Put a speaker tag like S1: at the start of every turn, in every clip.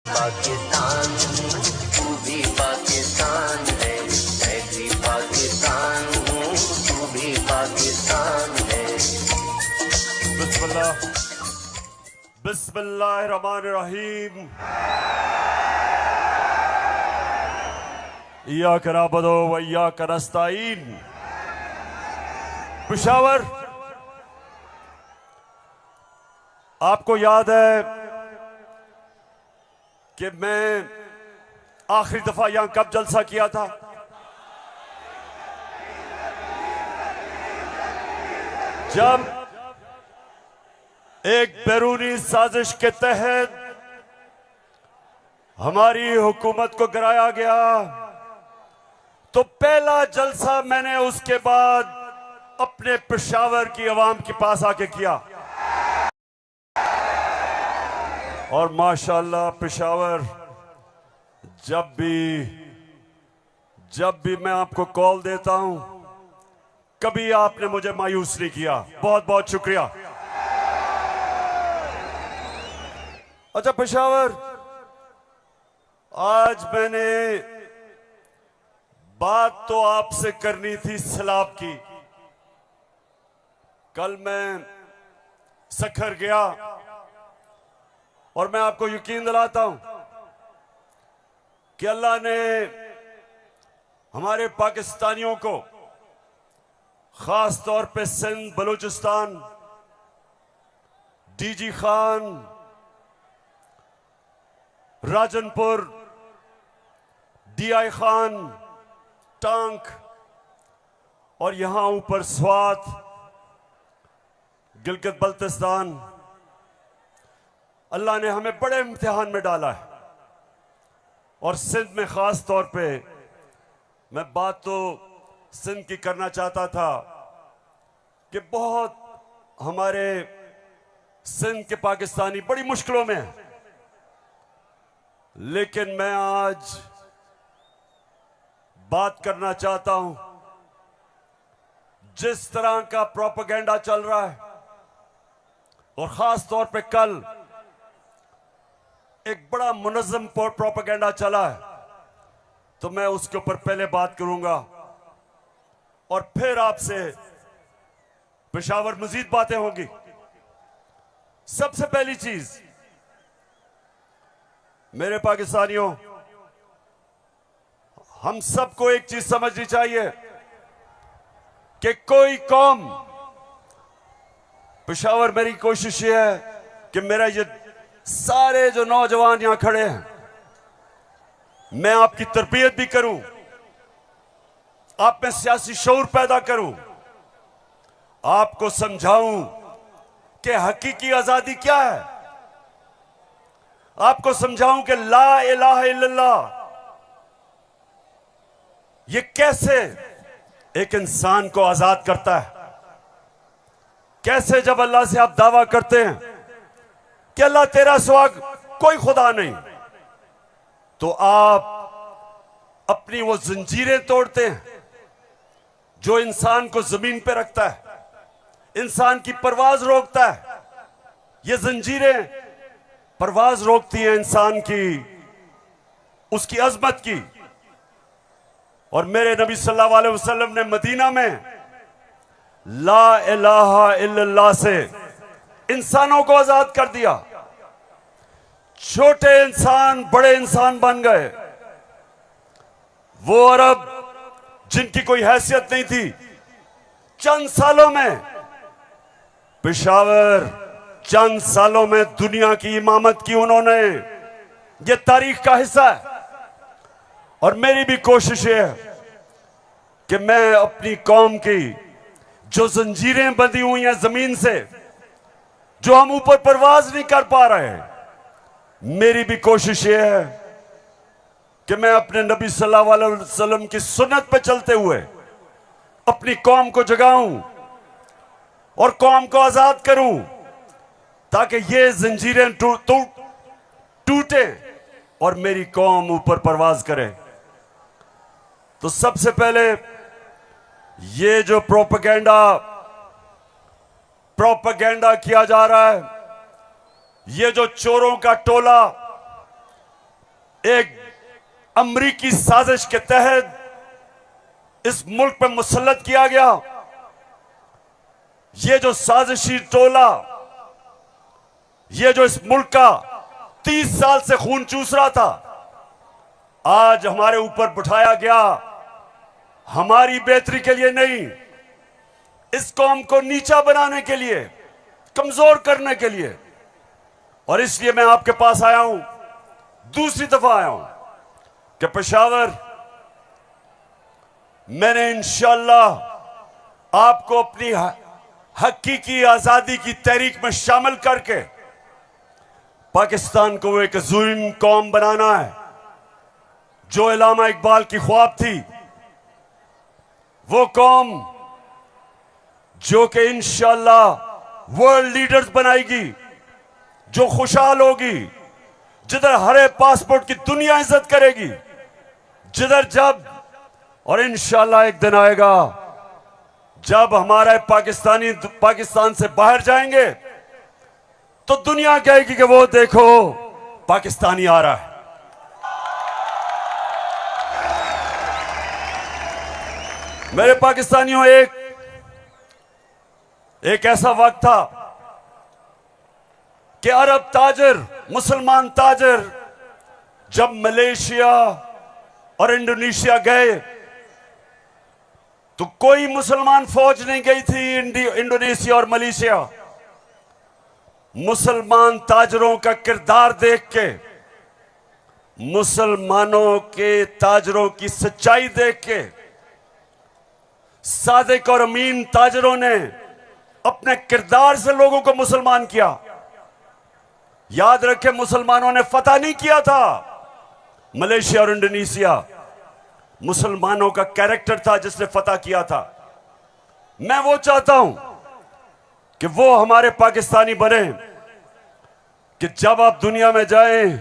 S1: पाकिस्तान, तू भी पाकिस्तान है, मैं भी पाकिस्तान हूँ, तू भी पाकिस्तान है।
S2: बिस्मिल्लाह, बिस्मिल्लाहिर्रहमानिर्रहीम। इय्याक नअबुदु व इय्याक नस्तईन। पेशावर, आपको याद है कि मैं आखिरी दफा यहां कब जलसा किया था? जब एक बैरूनी साजिश के तहत हमारी हुकूमत को गिराया गया, तो पहला जलसा मैंने उसके बाद अपने पेशावर की आवाम के पास आके किया। और माशाअल्लाह पेशावर, जब भी मैं आपको कॉल देता हूं, कभी आपने मुझे मायूस नहीं किया। बहुत बहुत शुक्रिया। अच्छा पेशावर, आज मैंने बात तो आपसे करनी थी सैलाब की। कल मैं सखर गया और मैं आपको यकीन दिलाता हूं कि अल्लाह ने हमारे पाकिस्तानियों को, खास तौर पे सिंध, बलूचिस्तान, डीजी खान, राजनपुर, डीआई खान, टांक और यहां ऊपर स्वात, गिलगित बल्तिस्तान, अल्लाह ने हमें बड़े इम्तिहान में डाला है। और सिंध में खास तौर पे मैं बात तो सिंध की करना चाहता था कि बहुत हमारे सिंध के पाकिस्तानी बड़ी मुश्किलों में हैं। लेकिन मैं आज बात करना चाहता हूं, जिस तरह का प्रोपेगेंडा चल रहा है, और खास तौर पे कल एक बड़ा मुनज़्ज़म प्रोपेगेंडा चला है, तो मैं उसके ऊपर पहले बात करूंगा और फिर आपसे पेशावर मजीद बातें होंगी। सबसे पहली चीज, मेरे पाकिस्तानियों, हम सबको एक चीज समझनी चाहिए कि कोई कौम, पेशावर मेरी कोशिश ये है कि मेरा ये सारे जो नौजवान यहां खड़े हैं, मैं आपकी तरबियत भी करूं, आप में सियासी शऊर पैदा करूं, आपको समझाऊं कि हकीकी आजादी क्या है, आपको समझाऊं कि ला इलाहा इल्लल्लाह ये कैसे एक इंसान को आजाद करता है। कैसे जब अल्लाह से आप दावा करते हैं कि अल्लाह तेरा सिवा कोई खुदा नहीं, तो आप अपनी वो जंजीरें तोड़ते हैं जो इंसान को जमीन पे रखता है, इंसान की परवाज रोकता है। ये जंजीरें परवाज रोकती हैं इंसान की, उसकी अजमत की। और मेरे नबी सल्लल्लाहु अलैहि वसल्लम ने मदीना में ला इलाहा इल्लल्लाह से इंसानों को आजाद कर दिया। छोटे इंसान बड़े इंसान बन गए। वो अरब जिनकी कोई हैसियत नहीं थी, चंद सालों में, पेशावर, चंद सालों में दुनिया की इमामत की उन्होंने। ये तारीख का हिस्सा है। और मेरी भी कोशिश है कि मैं अपनी कौम की जो जंजीरें बंधी हुई हैं जमीन से, जो हम ऊपर परवाज नहीं कर पा रहे हैं, मेरी भी कोशिश ये है कि मैं अपने नबी सल्लल्लाहु अलैहि वसल्लम की सुन्नत पे चलते हुए अपनी कौम को जगाऊं और कौम को आजाद करूं, ताकि ये जंजीरें टूटे और मेरी कौम ऊपर परवाज करे। तो सबसे पहले ये जो प्रोपेगेंडा किया जा रहा है, ये जो चोरों का टोला एक अमरीकी साजिश के तहत इस मुल्क पर मुसल्लत किया गया। ये जो साजिशी टोला, ये जो इस मुल्क का 30 साल से खून चूस रहा था, आज हमारे ऊपर बिठाया गया हमारी बेहतरी के लिए नहीं, इस कौम को नीचा बनाने के लिए, कमजोर करने के लिए। और इसलिए मैं आपके पास आया हूं, दूसरी दफा आया हूं कि पेशावर मैंने इंशाअल्लाह आपको अपनी हकीकी आजादी की तहरीक में शामिल करके पाकिस्तान को एक अज़ीम कौम बनाना है। जो इल्लामा इकबाल की ख्वाब थी, वो कौम जो कि इंशाअल्लाह वर्ल्ड लीडर्स बनाएगी, जो खुशहाल होगी, जिधर हरे पासपोर्ट की दुनिया इज्जत करेगी, जिधर जब और इंशाअल्लाह एक दिन आएगा जब हमारे पाकिस्तानी पाकिस्तान से बाहर जाएंगे तो दुनिया कहेगी कि वो देखो पाकिस्तानी आ रहा है। मेरे पाकिस्तानियों, एक ऐसा वक्त था कि अरब ताजर, मुसलमान ताजर जब मलेशिया और इंडोनेशिया गए तो कोई मुसलमान फौज नहीं गई थी इंडोनेशिया और मलेशिया। मुसलमान ताजरों का किरदार देख के, मुसलमानों के ताजरों की सच्चाई देख के, सादिक और अमीन ताजरों ने अपने किरदार से लोगों को मुसलमान किया। याद रखें, मुसलमानों ने फतह नहीं किया था मलेशिया और इंडोनेशिया, मुसलमानों का कैरेक्टर था जिसने फतह किया था। मैं वो चाहता हूं कि वो हमारे पाकिस्तानी बने कि जब आप दुनिया में जाएं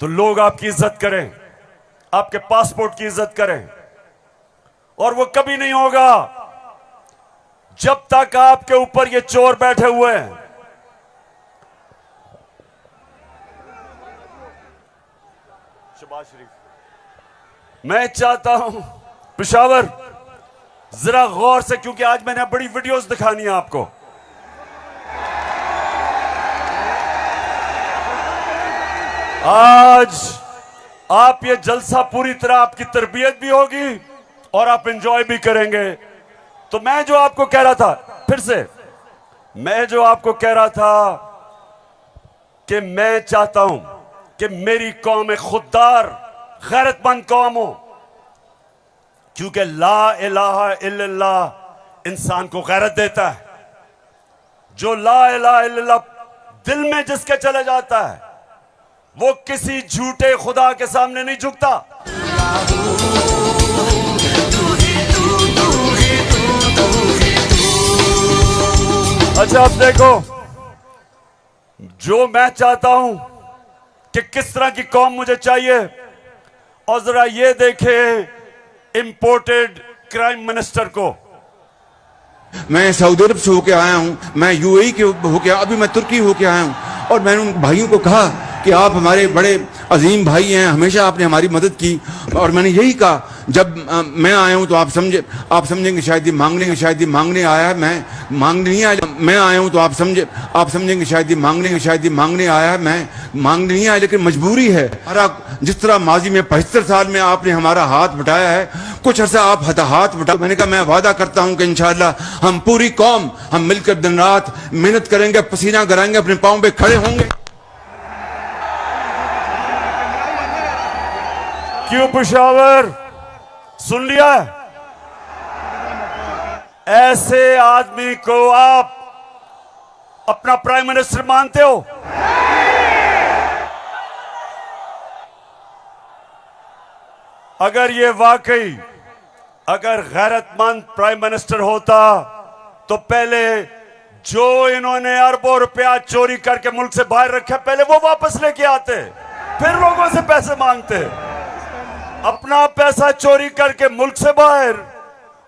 S2: तो लोग आपकी इज्जत करें, आपके पासपोर्ट की इज्जत करें। और वो कभी नहीं होगा जब तक आपके ऊपर ये चोर बैठे हुए हैं। शहबाज शरीफ, मैं चाहता हूं पेशावर जरा गौर से, क्योंकि आज मैंने बड़ी वीडियोस दिखानी है आपको। आज आप ये जलसा पूरी तरह आपकी तरबियत भी होगी और आप एंजॉय भी करेंगे। तो मैं जो आपको कह रहा था, फिर से मैं जो आपको कह रहा था कि मैं चाहता हूं कि मेरी कौम एक खुददार, गैरतमंद कौम हो, क्योंकि ला इलाहा इल्लल्लाह इंसान को गैरत देता है। जो ला इलाहा इल्लल्लाह दिल में जिसके चले जाता है वो किसी झूठे खुदा के सामने नहीं झुकता। अच्छा, अब देखो, जो मैं चाहता हूं कि किस तरह की कौम मुझे चाहिए, और जरा ये देखें इंपोर्टेड क्राइम मिनिस्टर को।
S3: मैं सऊदी अरब से होके आया हूं, मैं यूएई के होके, अभी मैं तुर्की होके आया हूं, और मैंने उन भाइयों को कहा कि आप हमारे बड़े अजीम भाई हैं, हमेशा आपने हमारी मदद की। और मैंने यही कहा, जब मैं आया हूं तो आप समझेंगे शायद ये मांगने के, शायद ये मांगने आया है, मैं मांगने नहीं आया। मैं आया हूं तो आप समझेंगे शायद ये मांगने के, शायद ये मांगने आया है, मैं मांगने नहीं आया, लेकिन मजबूरी है। जिस तरह माजी में 75 साल में आपने हमारा हाथ बटाया है, कुछ अर्सा आप हाथ बटा। मैंने कहा मैं वादा करता हूं कि इंशाअल्लाह हम पूरी कौम, हम मिलकर दिन रात मेहनत करेंगे, पसीना कराएंगे, अपने पांव पे खड़े होंगे।
S2: क्यों पेशावर, सुन लिया? ऐसे आदमी को आप अपना प्राइम मिनिस्टर मानते हो? अगर ये वाकई अगर गैरतमंद प्राइम मिनिस्टर होता तो पहले जो इन्होंने अरबों रुपया चोरी करके मुल्क से बाहर रखा, पहले वो वापस लेके आते, फिर लोगों से पैसे मांगते। अपना पैसा चोरी करके मुल्क से बाहर,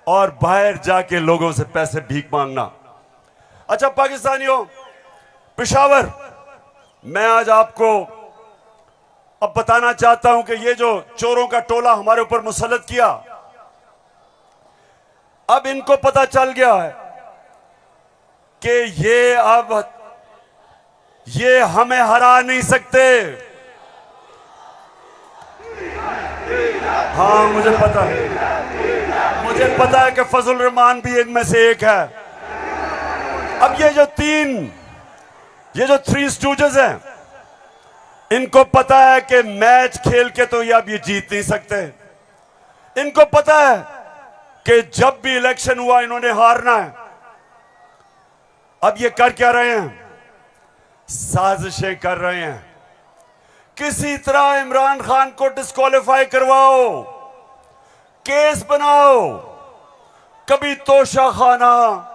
S2: और बाहर जाके लोगों से पैसे भीख मांगना। अच्छा पाकिस्तानियों, पेशावर, मैं आज आपको अब बताना चाहता हूं कि ये जो चोरों का टोला हमारे ऊपर मुसल्लत किया, अब इनको पता चल गया है कि ये हमें हरा नहीं सकते। हाँ, मुझे पता है कि फजल रहमान भी इनमें से एक है। अब ये जो थ्री स्टूजेस हैं, इनको पता है कि मैच खेल के तो ये जीत नहीं सकते। इनको पता है कि जब भी इलेक्शन हुआ इन्होंने हारना है। अब ये कर क्या रहे हैं? साजिशें कर रहे हैं। किसी तरह इमरान खान को डिस्क्वालीफाई करवाओ, केस बनाओ, कभी तोशाखाना,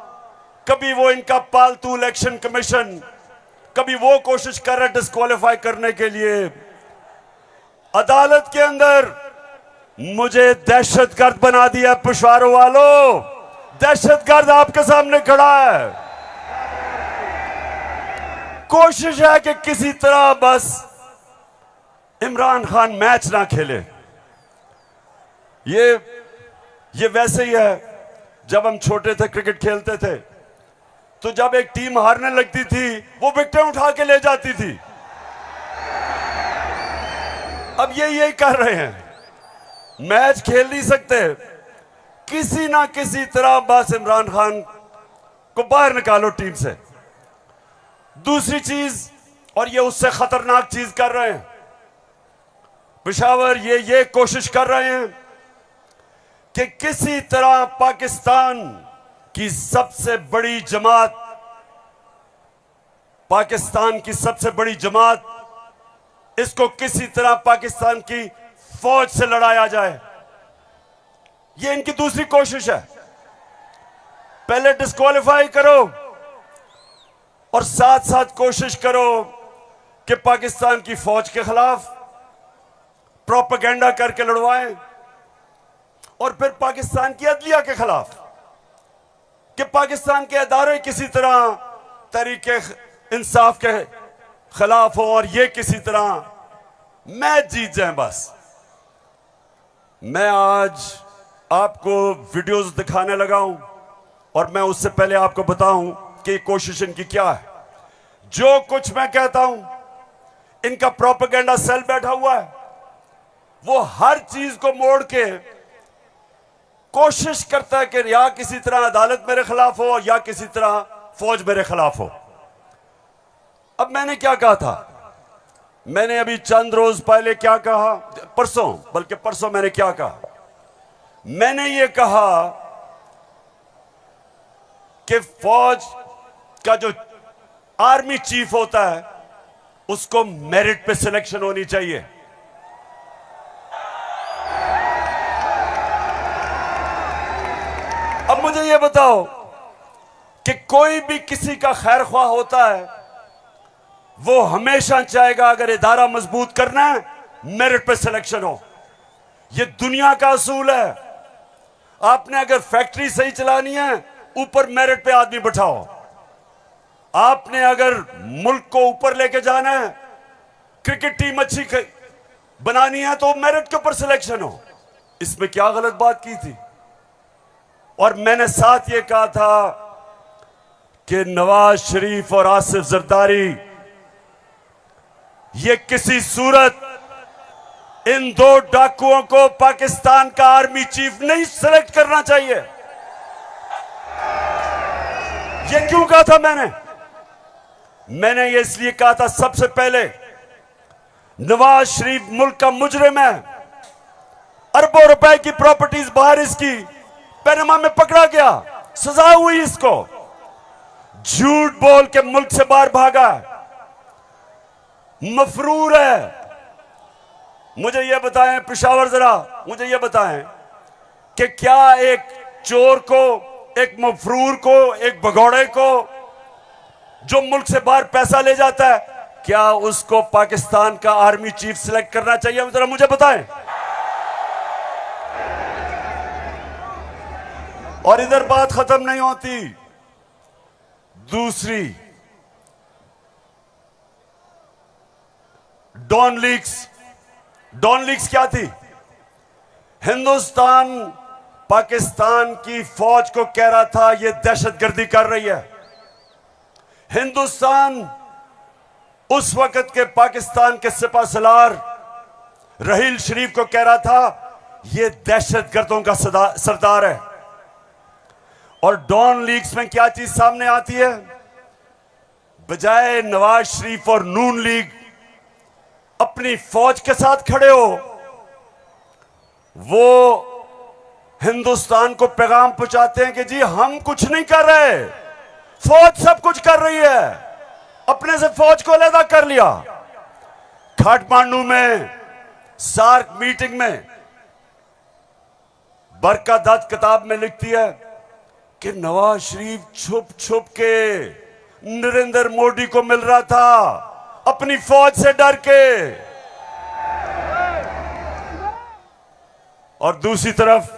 S2: कभी वो इनका पालतू इलेक्शन कमीशन, कभी वो कोशिश कर रहे डिस्क्वालीफाई करने के लिए। अदालत के अंदर मुझे दहशतगर्द बना दिया पिशवारों वालों। दहशतगर्द आपके सामने खड़ा है। कोशिश है कि किसी तरह बस इमरान खान मैच ना खेले। ये वैसे ही है, जब हम छोटे थे क्रिकेट खेलते थे तो जब एक टीम हारने लगती थी वो विकेट उठा के ले जाती थी। अब ये यही कर रहे हैं। मैच खेल नहीं सकते, किसी ना किसी तरह बस इमरान खान को बाहर निकालो टीम से। दूसरी चीज, और ये उससे खतरनाक चीज कर रहे हैं, पेशावर ये कोशिश कर रहे हैं कि किसी तरह पाकिस्तान की सबसे बड़ी जमात, इसको किसी तरह पाकिस्तान की फौज से लड़ाया जाए। ये इनकी दूसरी कोशिश है। पहले डिस्क्वालीफाई करो और साथ साथ कोशिश करो कि पाकिस्तान की फौज के खिलाफ प्रोपेगेंडा करके लड़वाएं, और फिर पाकिस्तान की अदलिया के खिलाफ कि पाकिस्तान के अदारे किसी तरह तरीके इंसाफ के खिलाफ हो और ये किसी तरह मैच जीत जाएं। बस मैं आज आपको वीडियोस दिखाने लगा हूं, और मैं उससे पहले आपको बताऊं कि कोशिश इनकी क्या है। जो कुछ मैं कहता हूं, इनका प्रोपेगेंडा सेल बैठा हुआ है, वो हर चीज को मोड़ के कोशिश करता है कि या किसी तरह अदालत मेरे खिलाफ हो या किसी तरह फौज मेरे खिलाफ हो। अब मैंने क्या कहा था? मैंने अभी चंद रोज पहले क्या कहा, परसों मैंने क्या कहा? मैंने ये कहा कि फौज का जो आर्मी चीफ होता है उसको मेरिट पे सिलेक्शन होनी चाहिए। अब मुझे यह बताओ कि कोई भी किसी का खैर ख्वाह होता है, वो हमेशा चाहेगा अगर इदारा मजबूत करना है मेरिट पे सिलेक्शन हो। यह दुनिया का असूल है। आपने अगर फैक्ट्री सही चलानी है, ऊपर मेरिट पे आदमी बिठाओ। आपने अगर मुल्क को ऊपर लेके जाना है, क्रिकेट टीम अच्छी बनानी है, तो मेरिट के ऊपर सिलेक्शन हो। इसमें क्या गलत बात की थी? और मैंने साथ ये कहा था कि नवाज शरीफ और आसिफ जरदारी, ये किसी सूरत इन दो डाकुओं को पाकिस्तान का आर्मी चीफ नहीं सिलेक्ट करना चाहिए। ये क्यों कहा था मैंने ये इसलिए कहा था, सबसे पहले नवाज शरीफ मुल्क का मुजरिम है। अरबों रुपए की प्रॉपर्टीज बाहर इसकी पनामा में पकड़ा गया, सजा हुई इसको। झूठ बोल के मुल्क से बाहर भागा, मफरूर है। मुझे यह बताएं पेशावर, जरा मुझे यह बताएं कि क्या एक चोर को, एक मफरूर को, एक भगौड़े को जो मुल्क से बाहर पैसा ले जाता है, क्या उसको पाकिस्तान का आर्मी चीफ सिलेक्ट करना चाहिए? जरा मुझे बताएं। और इधर बात खत्म नहीं होती। दूसरी, डॉन लीक्स डॉन लीग्स क्या थी? हिंदुस्तान पाकिस्तान की फौज को कह रहा था ये दहशतगर्दी कर रही है। हिंदुस्तान उस वक्त के पाकिस्तान के सिपा सलार रहील शरीफ को कह रहा था ये दहशतगर्दों का सरदार है। और डॉन लीग्स में क्या चीज सामने आती है? बजाय नवाज शरीफ और नून लीग अपनी फौज के साथ खड़े हो, वो हिंदुस्तान को पैगाम पहुंचाते हैं कि जी हम कुछ नहीं कर रहे, फौज सब कुछ कर रही है। अपने से फौज को अलग कर लिया। काठमांडू में सार्क मीटिंग में बरकत दत्त किताब में लिखती है कि नवाज शरीफ छुप छुप के नरेंद्र मोदी को मिल रहा था अपनी फौज से डर के। और दूसरी तरफ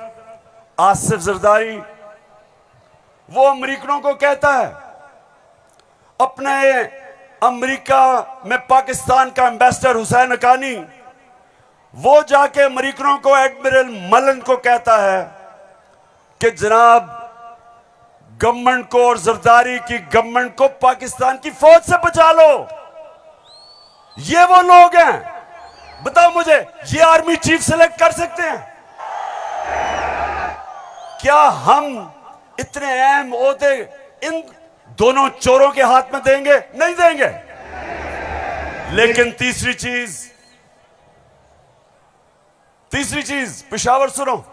S2: आसिफ जरदारी वो अमेरिकनों को कहता है, अपने अमेरिका में पाकिस्तान का एम्बेसडर हुसैन हक्कानी वो जाके अमेरिकनों को एडमिरल मलन को कहता है कि जनाब गवर्नमेंट को और जरदारी की गवर्नमेंट को पाकिस्तान की फौज से बचा लो। ये वो लोग हैं, बताओ मुझे, ये आर्मी चीफ सेलेक्ट कर सकते हैं? क्या हम इतने अहम ओहदे इन दोनों चोरों के हाथ में देंगे? नहीं देंगे। लेकिन तीसरी चीज पेशावर सुनो,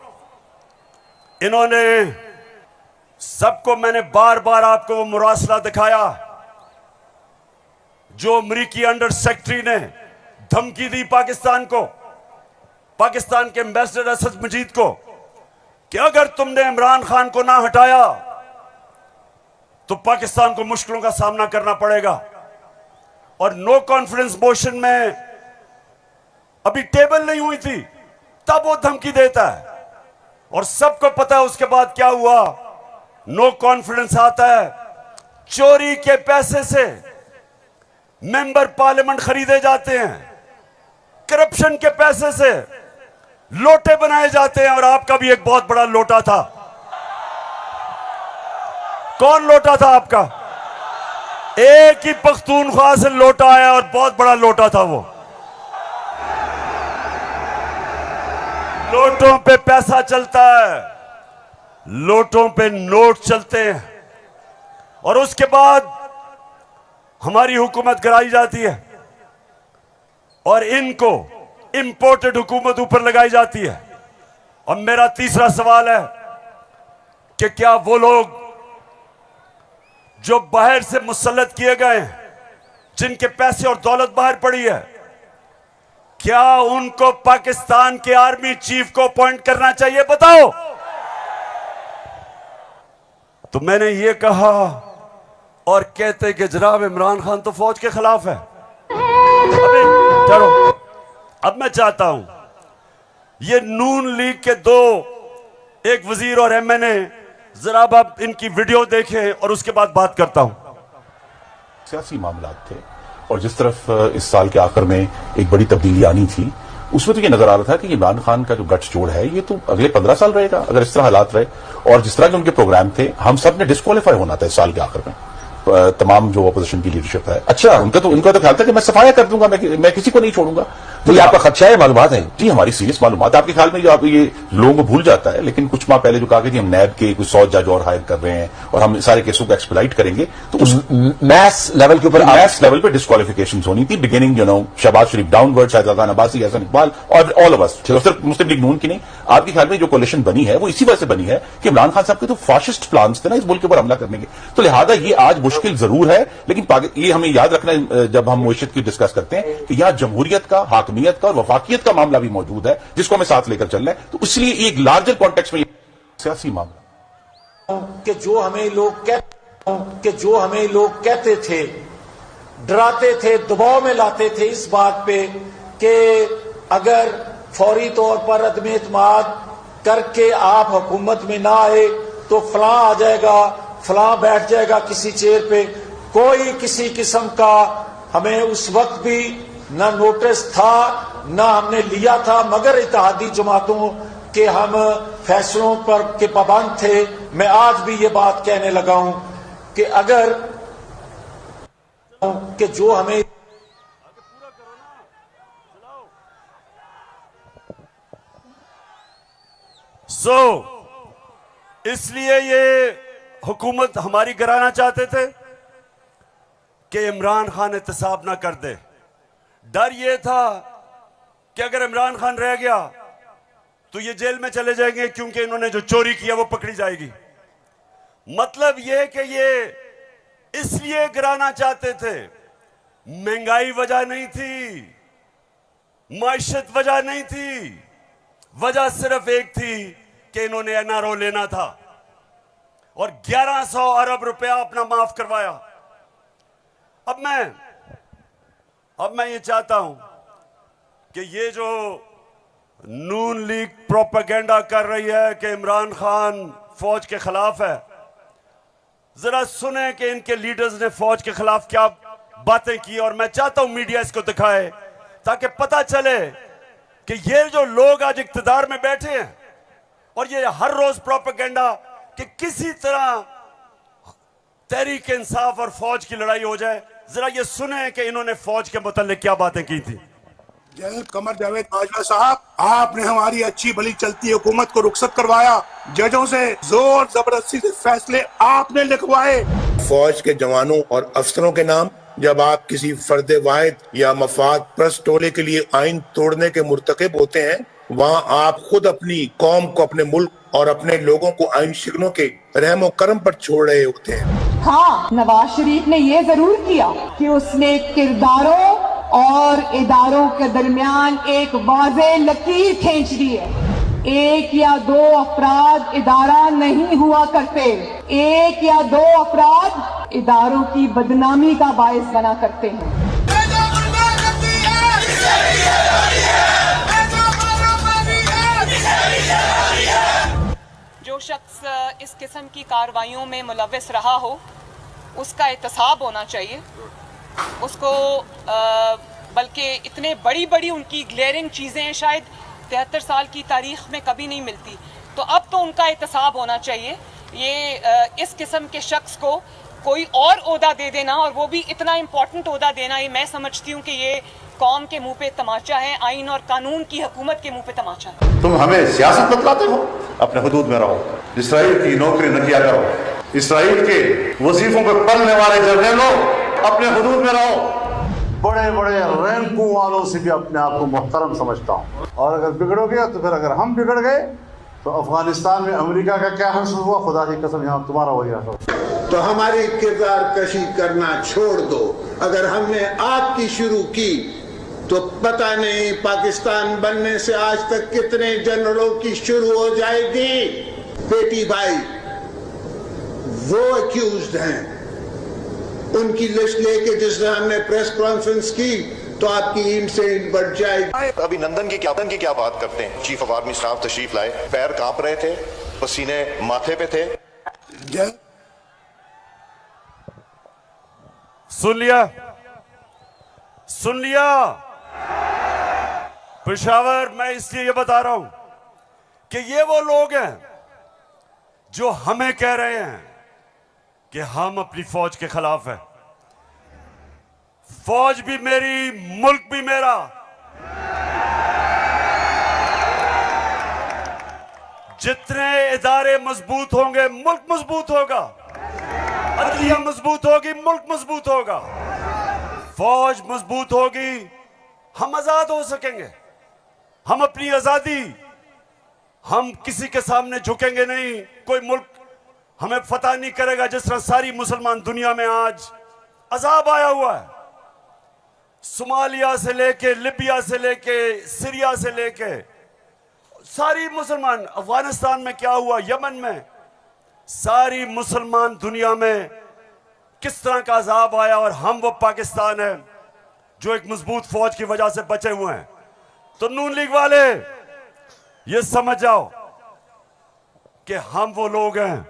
S2: इन्होंने सबको, मैंने बार बार आपको वो मुरासला दिखाया जो अमरीकी अंडर सेक्रेटरी ने धमकी दी पाकिस्तान को, पाकिस्तान के एम्बेसडर असद मजीद को, कि अगर तुमने इमरान खान को ना हटाया तो पाकिस्तान को मुश्किलों का सामना करना पड़ेगा। और नो कॉन्फिडेंस मोशन में अभी टेबल नहीं हुई थी तब वो धमकी देता है। और सबको पता है उसके बाद क्या हुआ। नो कॉन्फिडेंस आता है, चोरी के पैसे से मेंबर पार्लियामेंट खरीदे जाते हैं, करप्शन के पैसे से लोटे बनाए जाते हैं। और आपका भी एक बहुत बड़ा लोटा था। कौन लोटा था आपका? एक ही पख्तूनख्वा से लोटा आया और बहुत बड़ा लोटा था वो। लोटों पे पैसा चलता है, लोटों पे नोट चलते हैं, और उसके बाद हमारी हुकूमत गिराई जाती है और इनको इंपोर्टेड हुकूमत ऊपर लगाई जाती है। और मेरा तीसरा सवाल है कि क्या वो लोग जो बाहर से मुसल्लत किए गए हैं, जिनके पैसे और दौलत बाहर पड़ी है, क्या उनको पाकिस्तान के आर्मी चीफ को अपॉइंट करना चाहिए? बताओ। तो मैंने ये कहा और कहते कि जनाब इमरान खान तो फौज के खिलाफ है। अभी चलो, अब मैं चाहता हूं ये नून लीग के दो, एक वजीर और एमएनए, जरा आप इनकी वीडियो देखें और उसके बाद बात करता हूं।
S4: सियासी मामला थे और जिस तरफ इस साल के आखिर में एक बड़ी तब्दीली आनी थी, उसमें तो ये नजर आ रहा था कि इमरान खान का जो गठजोड़ है ये तो अगले 15 साल रहेगा अगर इस तरह हालात रहे। और जिस तरह के उनके प्रोग्राम थे, हम सब ने डिस्क्वालीफाई होना था इस साल के आखिर में, तमाम जो अपोजिशन की लीडरशिप है। अच्छा, उनका तो ख्याल था कि मैं सफाया कर दूंगा, मैं किसी को नहीं छोड़ूंगा।
S5: तो ये आपका खदशा है? मालूमात है
S4: जी, हमारी सीरियस मालूमात। आपके ख्याल में जो आप ये लोगों को भूल जाता है, लेकिन कुछ माह पहले जो कहा कि हम नैब के कुछ 100 जज और हायर कर रहे हैं और हम सारे केसों को एक्सप्लाइट करेंगे, तो उस
S5: मैथ्स लेवल के ऊपर,
S4: मैथ्स लेवल पे डिस्क्वालिफिकेशन होनी थी। बिगिनिंग शहबाज शरीफ डाउनवर्ड, शाहजहां अब्बासी, हसन इकबाल और ऑल ऑफ अस, सिर्फ मुस्लिम लीग नून की नहीं। आपके ख्याल में जो कोalition बनी है वो इसी वजह से बनी है कि इमरान खान साहब के तो फाशिस्ट प्लान्स थे ना इस मुल्क के ऊपर हमला करने के। तो लिहाजा ये आज मुश्किल जरूर है, लेकिन ये हमें याद रखना है जब हम मुईशत की डिस्कस करते हैं कि यहां जमहूरियत का, हाकमियत का और वफाकियत का मामला भी मौजूद है जिसको हमें साथ लेकर चलना है। तो इसलिए एक लार्जर कॉन्टेक्स्ट में सियासी मामला
S6: कि जो हमें लोग कहते थे, डराते थे, दबाव में लाते थे इस बात पे कि अगर फौरी तौर पर अदम एतमाद करके आप हुकूमत में ना आए तो फलां आ जाएगा, फलां बैठ जाएगा किसी चेयर पे। कोई किसी किस्म का हमें उस वक्त भी न नोटिस था ना हमने लिया था, मगर इत्तेहादी जमातों के हम फैसलों पर के पाबंद थे। मैं आज भी ये बात कहने लगा हूं कि अगर कि जो हमें
S2: इसलिए ये हुकूमत हमारी गिराना चाहते थे कि इमरान खान एहतसाब ना कर दे। डर ये था कि अगर इमरान खान रह गया तो ये जेल में चले जाएंगे, क्योंकि इन्होंने जो चोरी किया वो पकड़ी जाएगी। मतलब ये कि ये इसलिए गिराना चाहते थे, महंगाई वजह नहीं थी, माइशत वजह नहीं थी, वजह सिर्फ एक थी कि इन्होंने एनआरओ लेना था और 1100 अरब रुपया अपना माफ करवाया। अब मैं ये चाहता हूं कि ये जो नून लीग प्रोपेगेंडा कर रही है कि इमरान खान फौज के खिलाफ है, जरा सुने कि इनके लीडर्स ने फौज के खिलाफ क्या बातें की। और मैं चाहता हूं मीडिया इसको दिखाए ताकि पता चले कि ये जो लोग आज इक्तदार में बैठे हैं और ये हर रोज प्रोपेगेंडा कि किसी तरह तहरीक इंसाफ और फौज की लड़ाई हो जाए, जरा ये सुने कि इन्होंने फौज के मुताल्लिक क्या बातें की थी।
S7: जनरल कमर जावेद बाजवा साहब, आपने हमारी अच्छी भली चलती हुकूमत को रुखसत करवाया, जजों से जोर जबरदस्ती से फैसले आपने लिखवाए। फौज के जवानों और अफसरों के नाम जब आप किसी फर्द वाहिद या मफाद प्रस्त टोले के लिए आइन तोड़ने के मुर्तकिब होते हैं, वहाँ आप खुद अपनी कौम को, अपने मुल्क और अपने लोगों को आइन शिकनों के रहमो करम पर छोड़ रहे होते हैं।
S8: हाँ, नवाज शरीफ ने ये जरूर किया कि उसने किरदारों और इदारों के दरमियान एक वाज़े लकीर खींच दी है। एक या दो अफराद इदारा नहीं हुआ करते, एक या दो अफराद इदारों की बदनामी का बायस बना करते हैं।
S9: जो शख्स इस किस्म की कार्रवाइयों में मुलव्वस रहा हो उसका एहतसाब होना चाहिए। उसको बल्कि इतने बड़ी उनकी ग्लेयरिंग चीज़ें शायद 73 साल की तारीख में कभी नहीं मिलती, तो अब तो उनका एहतसाब होना चाहिए। ये इस किस्म के शख्स को कोई और ओहदा दे देना, और वो भी इतना इम्पोर्टेंट ओहदा देना, ये मैं समझती हूँ कि ये कौम के मुंह पे तमाचा है, आइन और कानून की हुकूमत के मुंह पे तमाचा है।
S10: तुम हमें सियासत बतलाते हो, अपने हुदूद में रहो, इसराइल की नौकरी न किया करो, इसराइल के वजीफों पे पलने वाले जर्नलों अपने हुदूद में रहो।
S11: बड़े रैंकों वालों से भी अपने आप को मुहतरम समझता हूँ, और अगर बिगड़ोगे तो फिर अगर हम बिगड़ गए तो अफगानिस्तान में अमेरिका का क्या हश्र हुआ, खुदा की कसम यहाँ तुम्हारा वही हश्र।
S7: तो हमारी किरदार कशी करना छोड़ दो। अगर हमने आपकी शुरू की तो पता नहीं पाकिस्तान बनने से आज तक कितने जनरलों की शुरू हो जाएगी। बेटी भाई वो अक्यूज्ड हैं, उनकी लिस्ट लेके जिस तरह हमने प्रेस कॉन्फ्रेंस की तो आपकी ईंट से ईंट बढ़ जाएगी।
S10: अभिनंदन की क्या बात करते हैं। चीफ ऑफ आर्मी स्टाफ तशरीफ लाए, पैर कांप रहे थे, पसीने माथे पे थे।
S2: सुन लिया पेशावर, मैं इसलिए ये बता रहा हूं कि ये वो लोग हैं जो हमें कह रहे हैं कि हम अपनी फौज के खिलाफ हैं। फौज भी मेरी, मुल्क भी मेरा। जितने इदारे मजबूत होंगे मुल्क मजबूत होगा, अदलिया मजबूत होगी मुल्क मजबूत होगा, फौज मजबूत होगी, हम आजाद हो सकेंगे। हम अपनी आजादी, हम किसी के सामने झुकेंगे नहीं, कोई मुल्क हमें फतह नहीं करेगा। जिस तरह सारी मुसलमान दुनिया में आज अजाब आया हुआ है, सोमालिया से लेके, लिबिया से लेके, सीरिया से लेके, सारी मुसलमान, अफगानिस्तान में क्या हुआ, यमन में, सारी मुसलमान दुनिया में किस तरह का अजाब आया, और हम वो पाकिस्तान है जो एक मजबूत फौज की वजह से बचे हुए हैं। तो नून लीग वाले ये समझ जाओ कि हम वो लोग हैं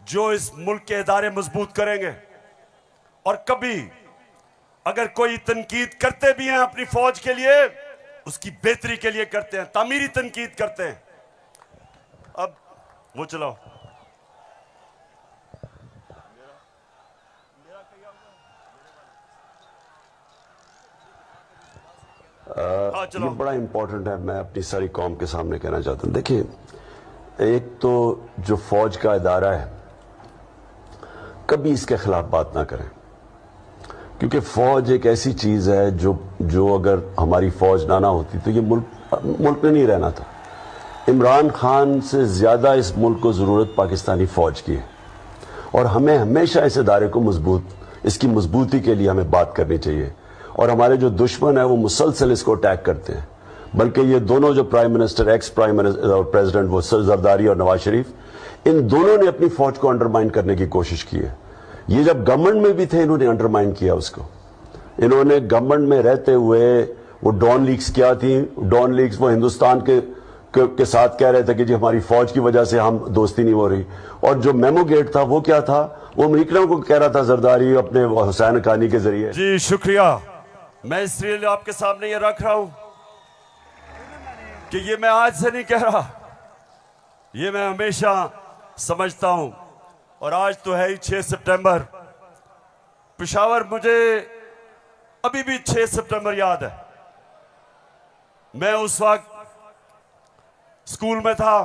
S2: जो इस मुल्क के इदारे मजबूत करेंगे। और कभी अगर कोई तनकीद करते भी हैं अपनी फौज के लिए उसकी बेहतरी के लिए करते हैं, तामीरी तनकीद करते हैं। अब वो चलाओ। हाँ,
S12: ये बड़ा इंपॉर्टेंट है, मैं अपनी सारी कौम के सामने कहना चाहता हूं। देखिए, एक तो जो फौज का इदारा है, कभी इसके खिलाफ बात ना करें, क्योंकि फौज एक ऐसी चीज है जो अगर हमारी फौज ना होती तो ये मुल्क में नहीं रहना था। इमरान खान से ज्यादा इस मुल्क को जरूरत पाकिस्तानी फौज की है, और हमें हमेशा इस इदारे को इसकी मजबूती के लिए हमें बात करनी चाहिए। और हमारे जो दुश्मन है वो मुसलसल इसको अटैक करते हैं, बल्कि ये दोनों जो prime minister, ex prime minister और प्रेसिडेंट, वो जरदारी और नवाज शरीफ, इन दोनों ने अपनी फौज को अंडरमाइन करने की कोशिश की है। ये जब गवर्नमेंट में भी थे, इन्होंने अंडरमाइन किया उसको। इन्होंने गवर्नमेंट में रहते हुए वो डॉन लीग्स क्या थी, डॉन लीग्स वो हिंदुस्तान के साथ कह रहे थे कि जी हमारी फौज की वजह से हम दोस्ती नहीं हो रही। और जो मेमो गेट था वो क्या था, वो अमेरिकनों को कह रहा था जरदारी अपने हुसैन हक्कानी के जरिए।
S2: जी शुक्रिया। मैं इसलिए आपके सामने ये रख रहा हूं कि ये मैं आज से नहीं कह रहा, ये मैं हमेशा समझता हूं। और आज तो है ही 6 सितंबर। पेशावर, मुझे अभी भी 6 सितंबर याद है। मैं उस वक्त स्कूल में था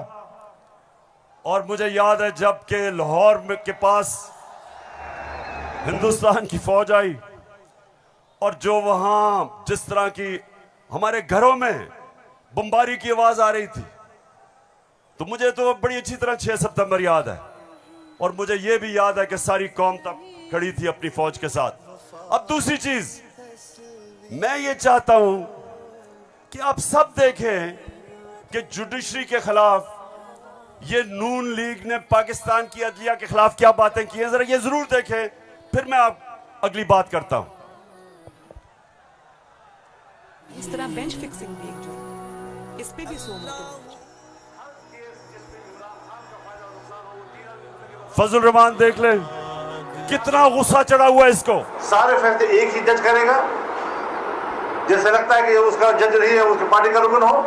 S2: और मुझे याद है जब के लाहौर के पास हिंदुस्तान की फौज आई और जो वहां जिस तरह की हमारे घरों में बमबारी की आवाज आ रही थी, तो मुझे तो बड़ी अच्छी तरह 6 सितंबर याद है। और मुझे यह भी याद है कि सारी कौम तब खड़ी थी अपनी फौज के साथ। अब दूसरी चीज, मैं ये चाहता हूं कि आप सब देखें कि जुडिशरी के खिलाफ ये नून लीग ने पाकिस्तान की अदलिया के खिलाफ क्या बातें की हैं, जरा ये जरूर देखें, फिर मैं आप अगली बात करता हूं।
S9: इस तरह बेंच फिक्सिंग भी एक जो इस पे भी
S2: फजल रहमान देख ले कितना गुस्सा चढ़ा हुआ है इसको।
S11: सारे फैसले एक ही जज करेगा, जैसे लगता है कि उसका जज नहीं है, उसकी पार्टी का रुकन हो।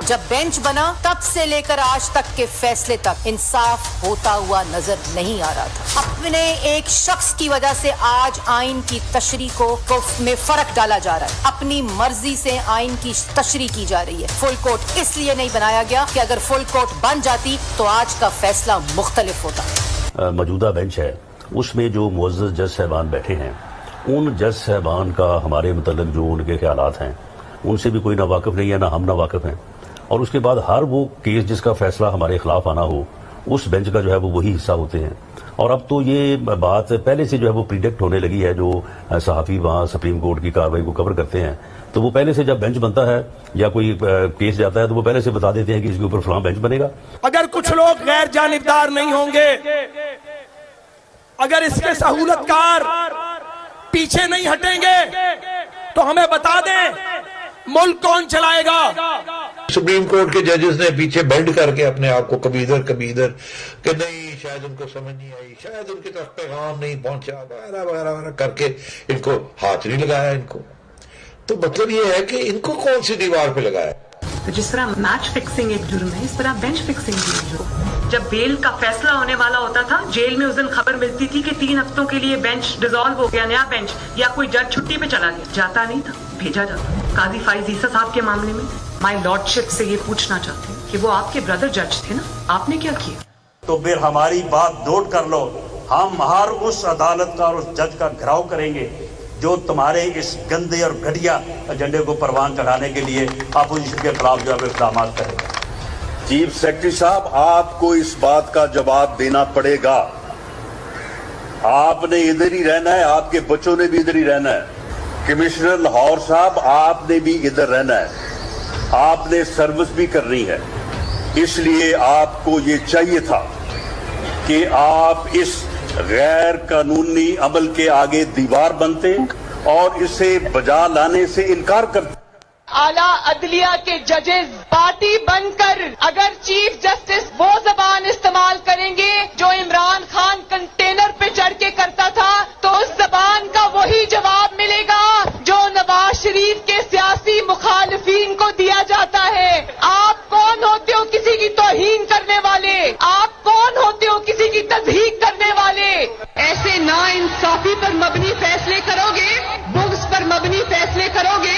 S13: जब बेंच बना तब से लेकर आज तक के फैसले तक इंसाफ होता हुआ नजर नहीं आ रहा था। अपने एक शख्स की वजह से आज आइन की तशरीह को में फर्क डाला जा रहा है। अपनी मर्जी से आइन की तशरीह की जा रही है। फुल कोर्ट इसलिए नहीं बनाया गया कि अगर फुल कोर्ट बन जाती तो आज का फैसला मुख्तलिफ होता।
S14: मौजूदा बेंच है, उसमें जो मुअज़्ज़ज़ जज साहबान बैठे हैं, उन जज साहबान का हमारे मुतल्लिक़ जो उनके ख्यालात हैं उनसे भी कोई ना वाकिफ नहीं है, ना हम ना वाकिफ हैं। और उसके बाद हर वो केस जिसका फैसला हमारे खिलाफ आना हो, उस बेंच का जो है वो वही हिस्सा होते हैं। और अब तो ये बात पहले से जो है वो प्रिडिक्ट होने लगी है। जो सहाफ़ी वहाँ सुप्रीम कोर्ट की कार्रवाई को कवर करते हैं, तो वो पहले से जब बेंच बनता है या कोई केस जाता है तो वो पहले से बता देते हैं कि इसके ऊपर फलां बेंच बनेगा।
S15: अगर कुछ लोग गैर जानिबदार नहीं होंगे, अगर इसके सहूलतकार पीछे नहीं हटेंगे, तो हमें बता दें मुल्क कौन चलाएगा।
S16: सुप्रीम कोर्ट के जजेस ने पीछे बेंड करके अपने आप को कभी इधर कि नहीं, शायद उनको समझ नहीं आई, शायद उनके तक पैगाम नहीं पहुंचा, वगैरह वगैरह वगैरह करके इनको हाथ नहीं लगाया इनको। तो मतलब ये है कि इनको कौन सी दीवार पे लगाया।
S9: तो जिस तरह मैच फिक्सिंग एक जुर्म है, इस तरह बेंच फिक्सिंग भी एक जुर्म। जब बेल का फैसला होने वाला होता था, जेल में उस दिन खबर मिलती थी कि 3 हफ्तों के लिए बेंच डिसॉल्व हो गया, नया बेंच, या कोई जज छुट्टी पे चला गया, जाता नहीं था, भेजा जाता। काजी फाइज ईसा साहब के मामले में माई लॉर्डशिप से ये पूछना चाहते हैं कि वो आपके ब्रदर जज थे ना, आपने क्या किया?
S17: तो फिर हमारी बात नोट कर लो, हम हर उस अदालत का और उस जज का घेराव करेंगे जो तुम्हारे इस गंदे और घटिया एजेंडे को परवान चढ़ाने के लिए अपोजिशन के खिलाफ जो है इक़दाम करेगा।
S18: चीफ सेक्रेटरी साहब, आपको इस बात का जवाब देना पड़ेगा। आपने इधर ही रहना है, आपके बच्चों ने भी इधर ही रहना है। कमिश्नर लाहौर साहब, आपने भी इधर रहना है, आपने सर्विस भी करनी है। इसलिए आपको ये चाहिए था कि आप इस गैर कानूनी अमल के आगे दीवार बनते और इसे बजा लाने से इनकार करते।
S8: आला अदलिया के जजेस पार्टी बनकर अगर चीफ जस्टिस वो जबान इस्तेमाल करेंगे जो इमरान खान कंटेनर पे चढ़ के करता था, तो उस जबान का वही जवाब मिलेगा जो नवाज शरीफ के सियासी मुखालिफिन को किसी की तौहीन करने वाले, आप कौन होते हो किसी की तज़हीक करने वाले? ऐसे नाइंसाफी पर मबनी फैसले करोगे, बुग़्ज़ पर मबनी फैसले करोगे,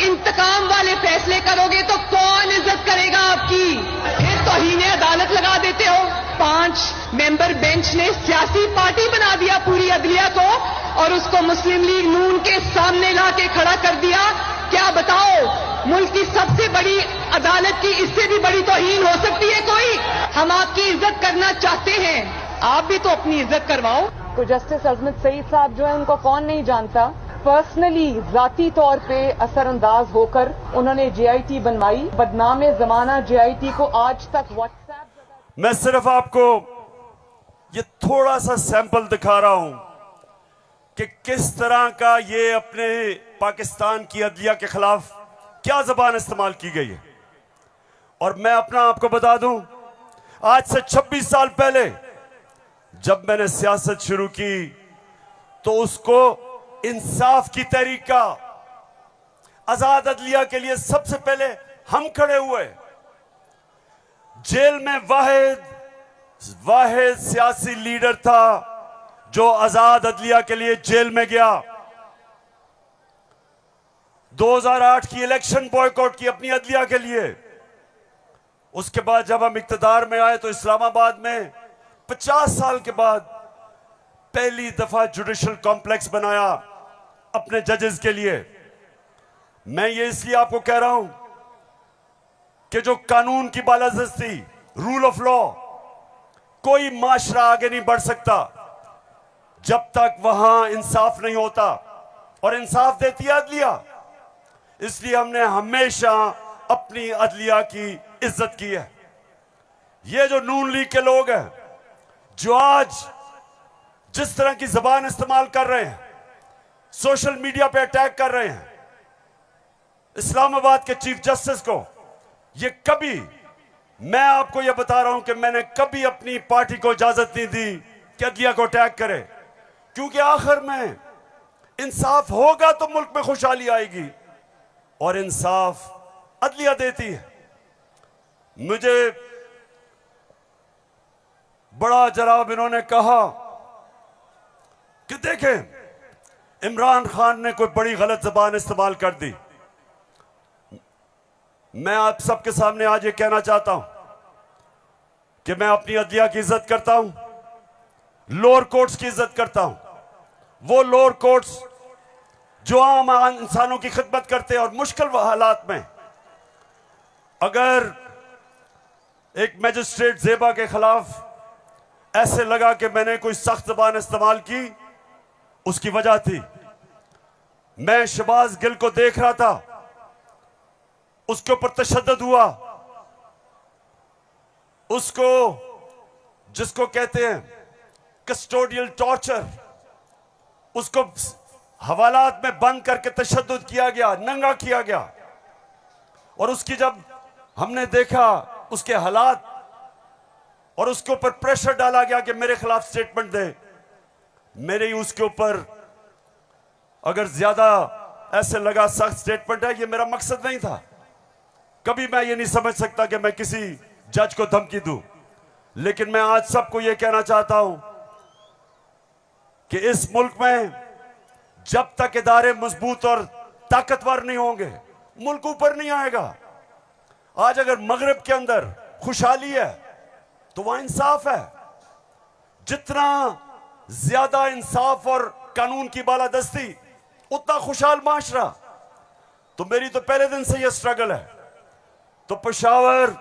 S8: इंतकाम वाले फैसले करोगे तो कौन इज्जत करेगा आपकी? फिर तौहीन अदालत लगा देते हो। 5 मेंबर बेंच ने सियासी पार्टी बना दिया पूरी अदलिया को और उसको मुस्लिम लीग नून के सामने लाके खड़ा कर दिया। क्या बताओ, मुल्क की सबसे बड़ी अदालत की इससे भी बड़ी तौहीन हो सकती है कोई? हम आपकी इज्जत करना चाहते हैं, आप भी तो अपनी इज्जत करवाओ। तो जस्टिस अजमत सईद साहब जो है उनको कौन नहीं जानता, पर्सनली जाती तौर पे असरअंदाज होकर उन्होंने JIT बनवाई, बदनाम जमाना JIT को आज तक व्हाट्सएप।
S2: मैं सिर्फ आपको ये थोड़ा सा सैंपल दिखा रहा हूं कि किस तरह का ये अपने पाकिस्तान की अदलिया के खिलाफ क्या जबान इस्तेमाल की गई है। और मैं अपना आपको बता दूं, आज से 26 साल पहले जब मैंने सियासत शुरू की तो उसको इंसाफ की तहरीक का, आजाद अदलिया के लिए सबसे पहले हम खड़े हुए। जेल में वाहिद सियासी लीडर था जो आजाद अदलिया के लिए जेल में गया। 2008 की इलेक्शन बॉयकॉट की अपनी अदलिया के लिए। उसके बाद जब हम इक्तदार में आए तो इस्लामाबाद में 50 साल के बाद पहली दफा जुडिशल कॉम्प्लेक्स बनाया अपने जजेस के लिए। मैं ये इसलिए आपको कह रहा हूं कि जो कानून की बालादस्ती, रूल ऑफ लॉ, कोई माशरा आगे नहीं बढ़ सकता जब तक वहां इंसाफ नहीं होता, और इंसाफ देती है अदलिया। इसलिए हमने हमेशा अपनी अदलिया की इज्जत की है। ये जो नून लीग के लोग हैं जो आज जिस तरह की जबान इस्तेमाल कर रहे हैं, सोशल मीडिया पे अटैक कर रहे हैं इस्लामाबाद के चीफ जस्टिस को, ये कभी, मैं आपको ये बता रहा हूं कि मैंने कभी अपनी पार्टी को इजाजत नहीं दी कि अदलिया को अटैक करे, क्योंकि आखिर में इंसाफ होगा तो मुल्क में खुशहाली आएगी, और इंसाफ अदलिया देती है। मुझे बड़ा जनाब इन्होंने कहा कि देखें इमरान खान ने कोई बड़ी गलत जबान इस्तेमाल कर दी। मैं आप सबके सामने आज ये कहना चाहता हूं कि मैं अपनी अदलिया की इज्जत करता हूं, लोअर कोर्ट्स की इज्जत करता हूं। वो लोअर कोर्ट्स जो आम इंसानों की खिदमत करते हैं और मुश्किल हालात में, अगर एक मैजिस्ट्रेट जेबा के खिलाफ ऐसे लगा कि मैंने कोई सख्त जबान इस्तेमाल की, उसकी वजह थी मैं शहबाज गिल को देख रहा था, उसके ऊपर तशद्दुद हुआ, उसको जिसको कहते हैं कस्टोडियल टॉर्चर, उसको हवालात में बंद करके तशद्दुद किया गया, नंगा किया गया। और उसकी जब हमने देखा उसके हालात और उसके ऊपर प्रेशर डाला गया कि मेरे खिलाफ स्टेटमेंट दे, मेरे ही उसके ऊपर अगर ज्यादा ऐसे लगा सख्त स्टेटमेंट है, ये मेरा मकसद नहीं था। कभी मैं ये नहीं समझ सकता कि मैं किसी जज को धमकी दूं, लेकिन मैं आज सबको ये कहना चाहता हूं कि इस मुल्क में जब तक इदारे मजबूत और ताकतवर नहीं होंगे, मुल्क ऊपर नहीं आएगा। आज अगर मगरिब के अंदर खुशहाली है तो वहां इंसाफ है। जितना ज्यादा इंसाफ और कानून की बालादस्ती, उतना खुशहाल माशरा। तो मेरी तो पहले दिन से यह स्ट्रगल है। तो पेशावर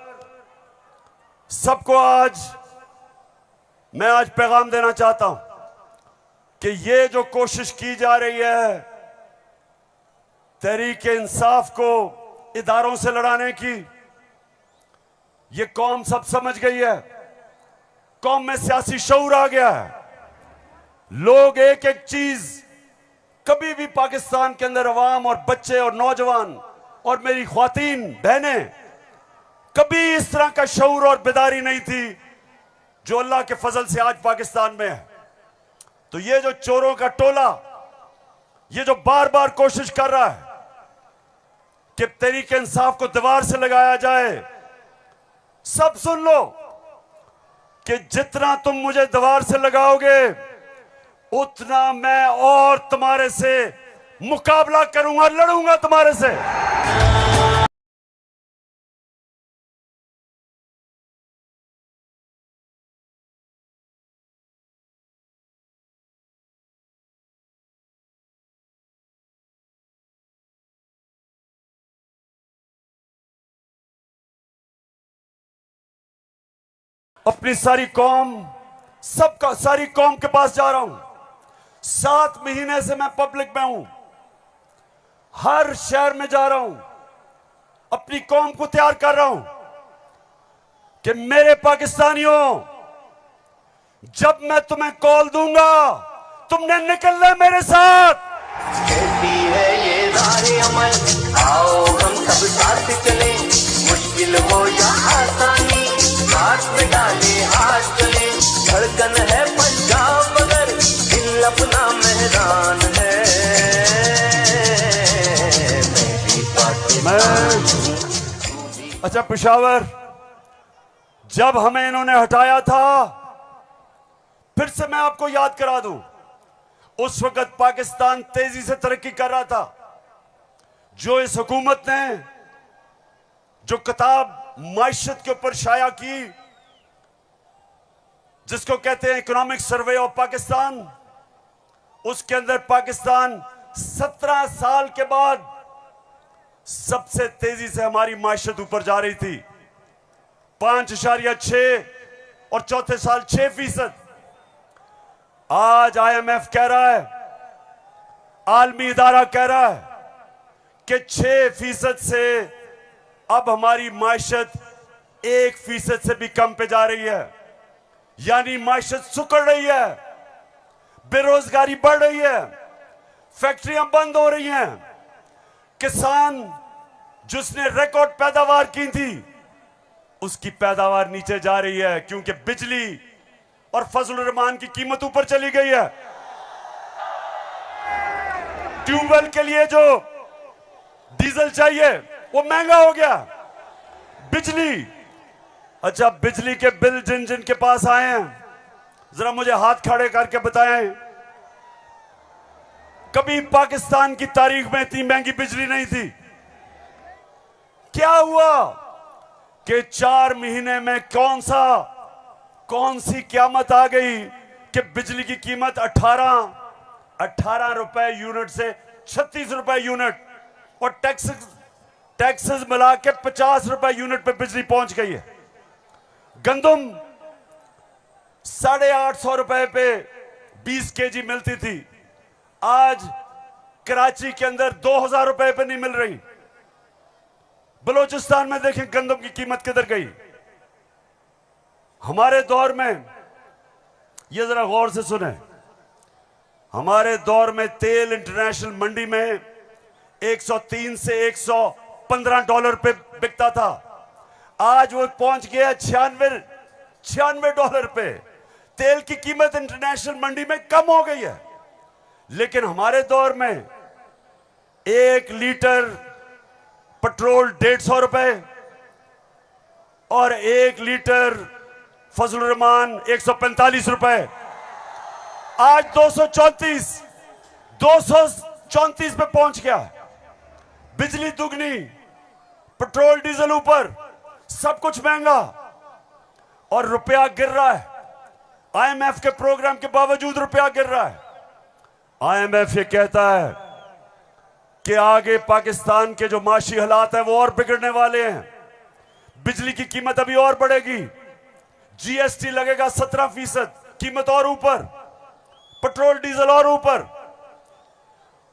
S2: सबको मैं आज पैगाम देना चाहता हूं कि ये जो कोशिश की जा रही है तहरीक इंसाफ को इदारों से लड़ाने की, ये कौम सब समझ गई है। कौम में सियासी शऊर आ गया है। लोग एक एक चीज, कभी भी पाकिस्तान के अंदर अवाम और बच्चे और नौजवान और मेरी ख्वातीन बहनें, कभी इस तरह का शऊर और बेदारी नहीं थी जो अल्लाह के फजल से आज पाकिस्तान में है। तो ये जो चोरों का टोला, ये जो बार बार कोशिश कर रहा है कि तहरीक इंसाफ को दीवार से लगाया जाए, सब सुन लो कि जितना तुम मुझे दीवार से लगाओगे उतना मैं और तुम्हारे से मुकाबला करूंगा, लड़ूंगा तुम्हारे से। अपनी सारी कौम, सबका सारी कौम के पास जा रहा हूं। 7 महीने से मैं पब्लिक में हूं, हर शहर में जा रहा हूं, अपनी कौम को तैयार कर रहा हूं कि मेरे पाकिस्तानियों, जब मैं तुम्हें कॉल दूंगा तुमने निकलना है मेरे साथ।
S1: कहती है ये राहे अमल, आओ हम सब साथ चले, मुश्किल हो या आसानी हाथ में डाले हाथ चले। धड़कन है पंजाब मगर दिल अपना मैदान है।
S2: अच्छा पेशावर, जब हमें इन्होंने हटाया था, फिर से मैं आपको याद करा दूं, उस वक्त पाकिस्तान तेजी से तरक्की कर रहा था। जो इस हुकूमत ने जो किताब माइशत के ऊपर शाया की, जिसको कहते हैं इकोनॉमिक सर्वे ऑफ पाकिस्तान, उसके अंदर पाकिस्तान 17 साल के बाद सबसे तेजी से हमारी माइशत ऊपर जा रही थी। 5.6 और चौथे साल 6%। आज IMF कह रहा है, आलमी इदारा कह रहा है कि 6% से अब हमारी माइशत 1% से भी कम पे जा रही है। यानी माइशत सुकड़ रही है, बेरोजगारी बढ़ रही है, फैक्ट्रियां बंद हो रही हैं। किसान जिसने रिकॉर्ड पैदावार की थी, उसकी पैदावार नीचे जा रही है, क्योंकि बिजली और फजलुर रहमान की कीमत ऊपर चली गई है। ट्यूबवेल के लिए जो डीजल चाहिए वो महंगा हो गया। बिजली, अच्छा बिजली के बिल जिन जिन के पास आए हैं, जरा मुझे हाथ खड़े करके बताएं, कभी पाकिस्तान की तारीख में इतनी महंगी बिजली नहीं थी। क्या हुआ कि 4 महीने में कौन सी क़यामत आ गई कि बिजली की कीमत 18 रुपए यूनिट से 36 रुपए यूनिट और टैक्सेस मिला के 50 रुपए यूनिट पे बिजली पहुंच गई है। गंदम 850 रुपए पे 20 kg मिलती थी, आज कराची के अंदर 2000 रुपए पे नहीं मिल रही। बलूचिस्तान में देखें गंदम की कीमत किधर गई। हमारे दौर में, ये जरा गौर से सुने, हमारे दौर में तेल इंटरनेशनल मंडी में 103 से 115 डॉलर पे बिकता था। आज वो पहुंच गया 96 डॉलर पे। तेल की कीमत इंटरनेशनल मंडी में कम हो गई है, लेकिन हमारे दौर में 1 लीटर पेट्रोल 150 रुपए और 1 लीटर फजलुर रहमान 145 रुपए। आज 234 पे पहुंच गया। बिजली दुगनी, पेट्रोल डीजल ऊपर, सब कुछ महंगा और रुपया गिर रहा है। IMF के प्रोग्राम के बावजूद रुपया गिर रहा है। IMF ये कहता है कि आगे पाकिस्तान के जो माशी हालात है वो और बिगड़ने वाले हैं। बिजली की कीमत अभी और बढ़ेगी, GST लगेगा 17%, कीमत और ऊपर, पेट्रोल डीजल और ऊपर।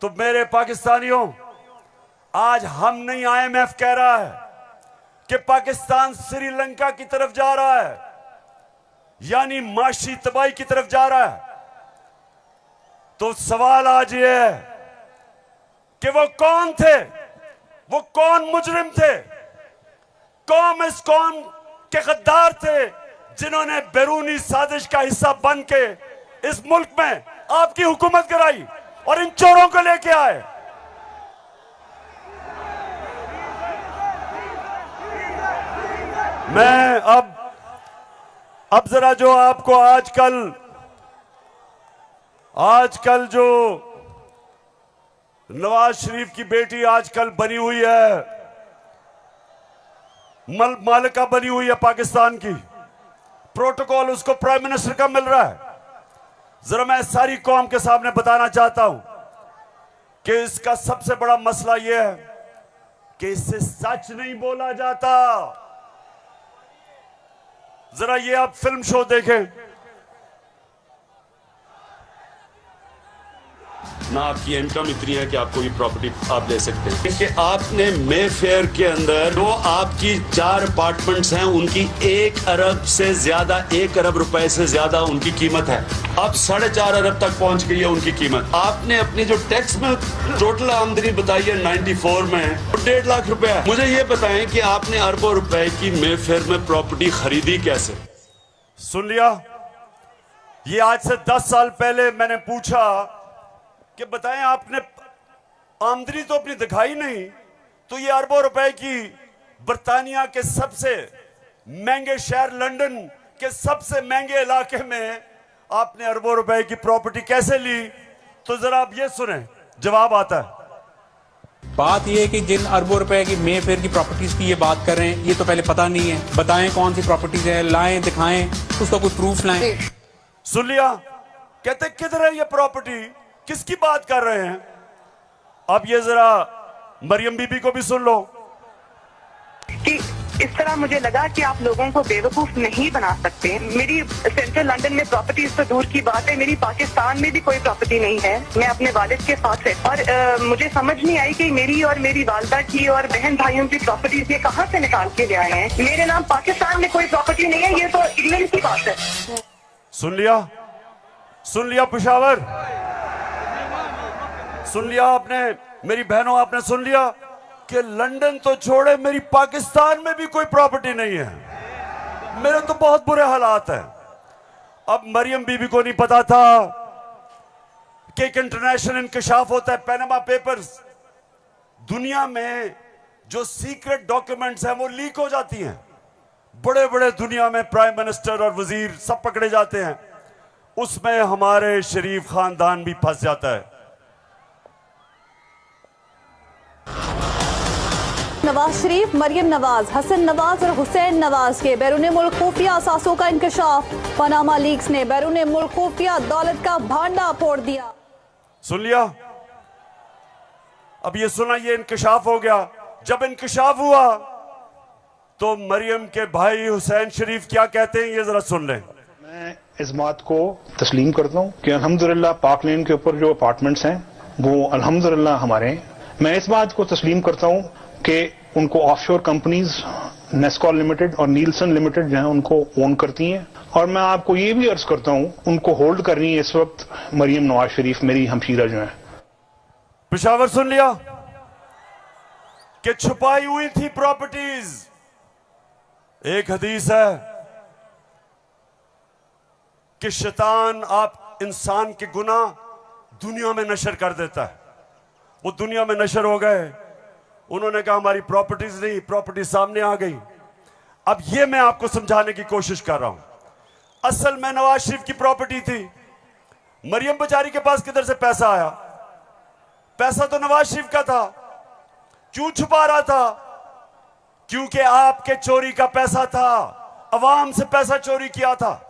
S2: तो मेरे पाकिस्तानियों, आज हम नहीं, IMF कह रहा है कि पाकिस्तान श्रीलंका की तरफ जा रहा है, यानी माशी तबाही की तरफ जा रहा है। तो सवाल आज ये है कि वो कौन थे, वो कौन मुजरिम थे, कौन इस कौम के गद्दार थे जिन्होंने बैरूनी साजिश का हिस्सा बन के इस मुल्क में आपकी हुकूमत कराई और इन चोरों को लेके आए। मैं अब जरा जो आपको आजकल जो नवाज शरीफ की बेटी आजकल बनी हुई है, मालिका बनी हुई है पाकिस्तान की, प्रोटोकॉल उसको प्राइम मिनिस्टर का मिल रहा है। जरा मैं सारी कौम के सामने बताना चाहता हूं कि इसका सबसे बड़ा मसला यह है कि इससे सच नहीं बोला जाता। जरा ये आप फिल्म शो देखें, ना आपकी इनकम इतनी है कि आप कोई प्रॉपर्टी आप ले सकते हैं कि आपने मे फेयर के अंदर जो आपकी 4 अपार्टमेंट्स हैं उनकी 1 अरब से ज्यादा, 1 अरब रुपए से ज्यादा उनकी कीमत है। अब 4.5 अरब तक पहुंच गई है उनकी कीमत। आपने अपनी जो टैक्स में टोटल आमदनी बताई है 94 में 1.5 लाख रुपए है। मुझे ये बताएं कि आपने अरबों रुपए की मे फेयर में प्रॉपर्टी खरीदी कैसे? सुन लिया? ये आज से 10 साल पहले मैंने पूछा कि बताएं आपने आमदनी तो अपनी दिखाई नहीं, तो ये अरबों रुपए की बर्तानिया के सबसे महंगे शहर लंदन के सबसे महंगे इलाके में आपने अरबों रुपए की प्रॉपर्टी कैसे ली? तो जरा आप ये सुने, जवाब आता है।
S19: बात ये है कि जिन अरबों रुपए की मे फेयर की प्रॉपर्टीज की ये बात कर रहे हैं, ये तो पहले पता नहीं है। बताएं कौन सी प्रॉपर्टीज है, लाएं, दिखाएं, उसका कोई प्रूफ लाएं।
S2: सुन लिया? कहते किधर है ये प्रॉपर्टी, किसकी बात कर रहे हैं? अब ये जरा मरियम बीबी को भी सुन लो
S20: कि इस तरह मुझे लगा कि आप लोगों को बेवकूफ नहीं बना सकते। मेरी सेंट्रल लंदन में प्रॉपर्टीज तो दूर की बात है, मेरी पाकिस्तान में भी कोई प्रॉपर्टी नहीं है। मैं अपने वालिद के साथ है और मुझे समझ नहीं आई कि मेरी और मेरी वालदा की और बहन भाइयों की प्रॉपर्टीज ये कहाँ से निकाल के ले आए हैं। मेरे नाम पाकिस्तान में कोई प्रॉपर्टी नहीं है, ये तो इंग्लैंड की बात है।
S2: सुन लिया? सुन लिया पेशावर? सुन लिया आपने? मेरी बहनों, आपने सुन लिया कि लंदन तो छोड़े, मेरी पाकिस्तान में भी कोई प्रॉपर्टी नहीं है। मेरे तो बहुत बुरे हालात हैं। अब मरियम बीबी को नहीं पता था कि एक इंटरनेशनल इंकशाफ होता है, पैनामा पेपर्स। दुनिया में जो सीक्रेट डॉक्यूमेंट्स हैं वो लीक हो जाती हैं। बड़े बड़े दुनिया में प्राइम मिनिस्टर और वजीर सब पकड़े जाते हैं, उसमें हमारे शरीफ खानदान भी फंस जाता है।
S21: नवाज शरीफ, मरियम नवाज, हसन नवाज और हुसैन नवाज के बैरून मुल्क खुफिया असासों का इंकशाफ। पनामा लीक्स ने बैरून मुल्क खुफिया दौलत का भांडा फोड़ दिया।
S2: सुन लिया? अब ये सुना, ये इंकशाफ हो गया। जब इंकशाफ हुआ तो मरियम के भाई हुसैन शरीफ क्या कहते हैं, ये जरा सुन लें।
S22: मैं इस बात को तस्लीम करता हूँ कि अल्हम्दुलिल्लाह पाक लेन के ऊपर जो अपार्टमेंट्स हैं वो अल्हम्दुलिल्लाह हमारे हैं। मैं इस बात को तस्लीम करता हूँ कि उनको ऑफशोर कंपनीज नेस्कॉल लिमिटेड और नीलसन लिमिटेड जो है उनको ओन करती हैं। और मैं आपको ये भी अर्ज करता हूँ उनको होल्ड कर रही है इस वक्त मरियम नवाज शरीफ, मेरी हमशीरा जो है।
S2: पेशावर सुन लिया कि छुपाई हुई थी प्रॉपर्टीज। एक हदीस है कि शैतान आप इंसान के गुनाह दुनिया में नशर कर देता है। वो दुनिया में नशर हो गए, उन्होंने कहा हमारी प्रॉपर्टीज नहीं, प्रॉपर्टी सामने आ गई। अब ये मैं आपको समझाने की कोशिश कर रहा हूं। असल में नवाज शरीफ की प्रॉपर्टी थी। मरियम बेचारी के पास किधर से पैसा आया? पैसा तो नवाज शरीफ का था। क्यों छुपा रहा था? क्योंकि आपके चोरी का पैसा था, अवाम से पैसा चोरी किया था।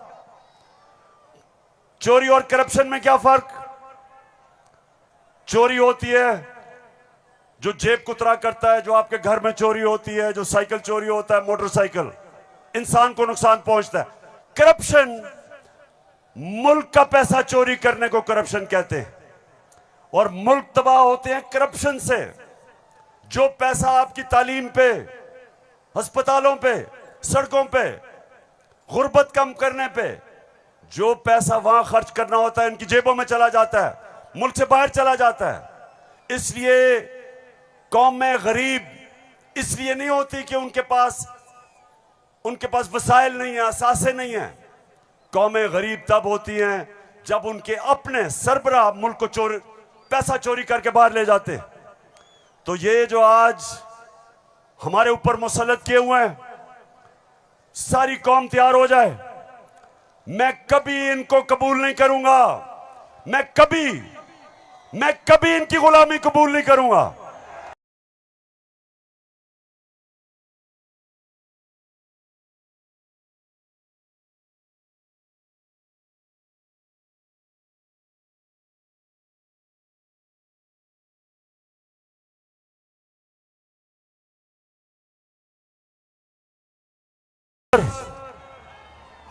S2: चोरी और करप्शन में क्या फर्क? चोरी होती है जो जेब कुतरा करता है, जो आपके घर में चोरी होती है, जो साइकिल चोरी होता है, मोटरसाइकिल, इंसान को नुकसान पहुंचता है। करप्शन, मुल्क का पैसा चोरी करने को करप्शन कहते हैं, और मुल्क तबाह होते हैं करप्शन से। जो पैसा आपकी तालीम पे, अस्पतालों पे, सड़कों पे, गुर्बत कम करने पे, जो पैसा वहां खर्च करना होता है इनकी जेबों में चला जाता है, मुल्क से बाहर चला जाता है। इसलिए कौम में गरीब इसलिए नहीं होती कि उनके पास वसाइल नहीं है, असासे नहीं है। कौमें गरीब तब होती हैं जब उनके अपने सरबराह मुल्क को पैसा चोरी करके बाहर ले जाते हैं। तो ये जो आज हमारे ऊपर मुसल्लत किए हुए हैं, सारी कौम तैयार हो जाए। मैं कभी इनको कबूल नहीं करूंगा, मैं कभी इनकी गुलामी कबूल नहीं करूंगा।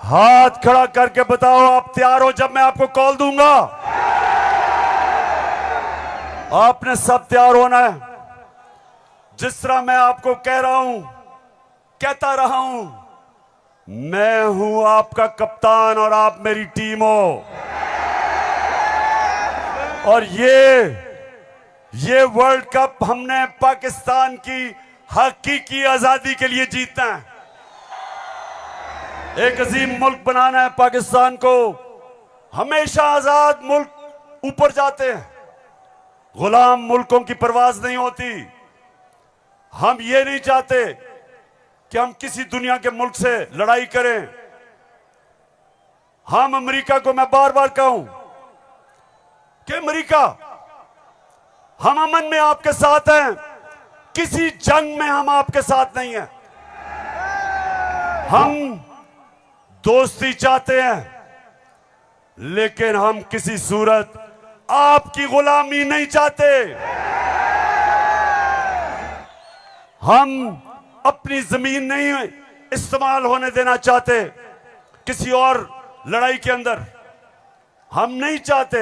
S2: हाथ खड़ा करके बताओ आप तैयार हो जब मैं आपको कॉल दूंगा। आपने सब तैयार होना है। जिस तरह मैं आपको कह रहा हूं, कहता रहा हूं, मैं हूं आपका कप्तान और आप मेरी टीम हो। और ये वर्ल्ड कप हमने पाकिस्तान की हकीकी आजादी के लिए जीतना है। एक अजीम मुल्क बनाना है पाकिस्तान को। हमेशा आजाद मुल्क ऊपर जाते हैं, गुलाम मुल्कों की परवाज नहीं होती। हम ये नहीं चाहते कि हम किसी दुनिया के मुल्क से लड़ाई करें। हम अमेरिका को मैं बार बार कहूं कि अमेरिका, हम अमन में आपके साथ हैं, किसी जंग में हम आपके साथ नहीं हैं। हम दोस्ती चाहते हैं, लेकिन हम किसी सूरत आपकी गुलामी नहीं चाहते। हम अपनी जमीन नहीं इस्तेमाल होने देना चाहते किसी और लड़ाई के अंदर। हम नहीं चाहते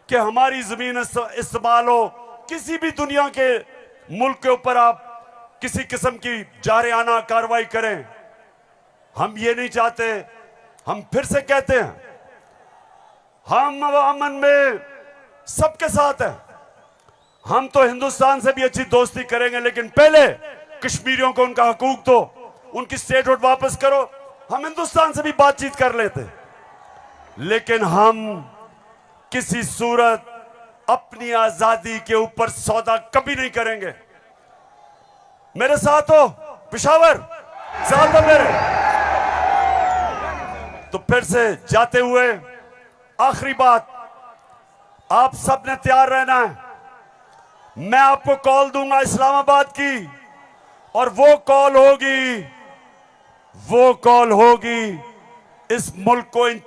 S2: कि हमारी जमीन इस्तेमाल हो किसी भी दुनिया के मुल्क के ऊपर आप किसी किस्म की जारियाना कार्रवाई करें। हम ये नहीं चाहते। हम फिर से कहते हैं, हम अमन में सबके साथ हैं। हम तो हिंदुस्तान से भी अच्छी दोस्ती करेंगे, लेकिन पहले कश्मीरियों को उनका हकूक दो, उनकी स्टेटहुड वापस करो। हम हिंदुस्तान से भी बातचीत कर लेते, लेकिन हम किसी सूरत अपनी आजादी के ऊपर सौदा कभी नहीं करेंगे। मेरे साथ हो पेशावर, साथ हो मेरे। तो फिर से जाते हुए आखिरी बात, आप सब ने तैयार रहना है। मैं आपको कॉल दूंगा इस्लामाबाद की, और वो कॉल होगी इस मुल्क को इन